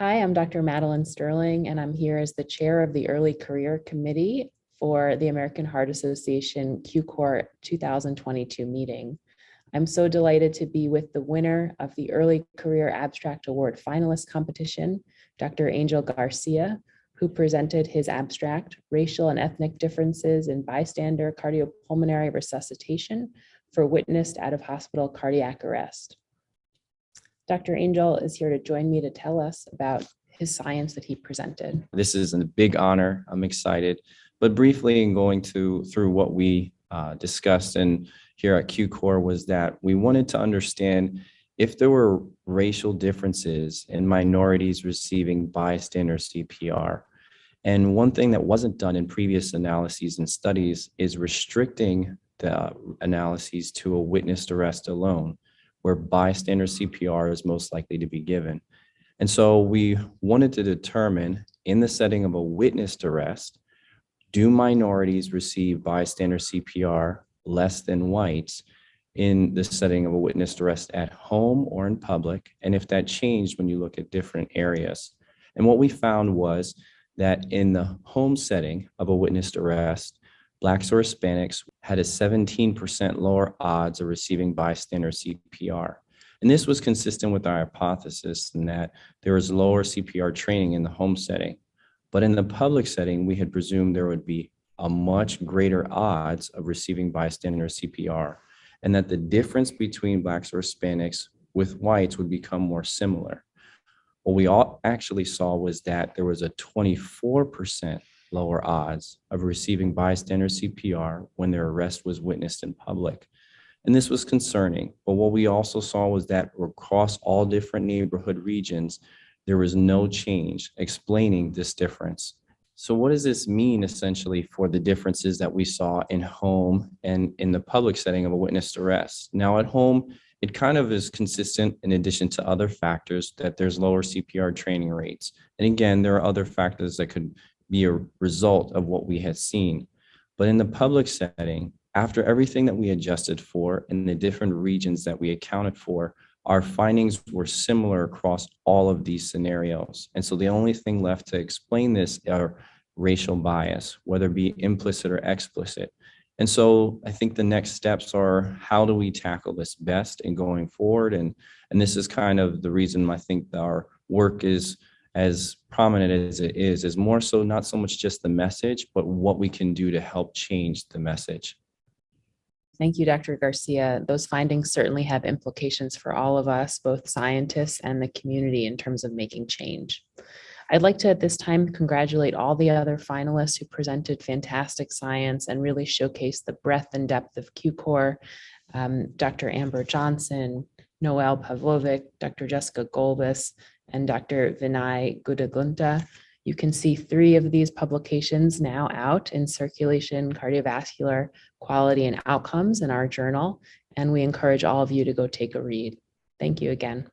Hi, I'm Dr. Madeline Sterling, and I'm here as the chair of the Early Career Committee for the American Heart Association QCOR 2022 meeting. I'm so delighted to be with the winner of the Early Career Abstract Award finalist competition, Dr. Angel Garcia, who presented his abstract, Racial and Ethnic Differences in Bystander Cardiopulmonary Resuscitation for Witnessed Out-of-Hospital Cardiac Arrest. Dr. Angel is here to join me to tell us about his science that he presented. This is a big honor. I'm excited. But briefly, in going through what we discussed and here at QCOR was that we wanted to understand if there were racial differences in minorities receiving bystander CPR. And one thing that wasn't done in previous analyses and studies is restricting the analyses to a witnessed arrest alone, where bystander CPR is most likely to be given. And so we wanted to determine, in the setting of a witnessed arrest, do minorities receive bystander CPR less than whites in the setting of a witnessed arrest at home or in public? And if that changed when you look at different areas. And what we found was that in the home setting of a witnessed arrest, Blacks or Hispanics had a 17% lower odds of receiving bystander CPR. And this was consistent with our hypothesis in that there was lower CPR training in the home setting. But in the public setting, we had presumed there would be a much greater odds of receiving bystander CPR, and that the difference between Blacks or Hispanics with whites would become more similar. What we all actually saw was that there was a 24% lower odds of receiving bystander CPR when their arrest was witnessed in public. And this was concerning. But what we also saw was that across all different neighborhood regions, there was no change explaining this difference. So what does this mean essentially for the differences that we saw in home and in the public setting of a witnessed arrest? Now at home, it kind of is consistent in addition to other factors that there's lower CPR training rates. And again, there are other factors that could be a result of what we had seen. But in the public setting, after everything that we adjusted for in the different regions that we accounted for, our findings were similar across all of these scenarios. And so the only thing left to explain this are racial bias, whether it be implicit or explicit. And so I think the next steps are, how do we tackle this best in going forward? And this is kind of the reason I think our work is as prominent as it is more so not so much just the message, but what we can do to help change the message. Thank you, Dr. Garcia. Those findings certainly have implications for all of us, both scientists and the community, in terms of making change. I'd like to, at this time, congratulate all the other finalists who presented fantastic science and really showcased the breadth and depth of QCOR. Dr. Amber Johnson, Noel Pavlovic, Dr. Jessica Golbis, and Dr. Vinay Gudagunta. You can see 3 of these publications now out in Circulation, Cardiovascular Quality and Outcomes in our journal, and we encourage all of you to go take a read. Thank you again.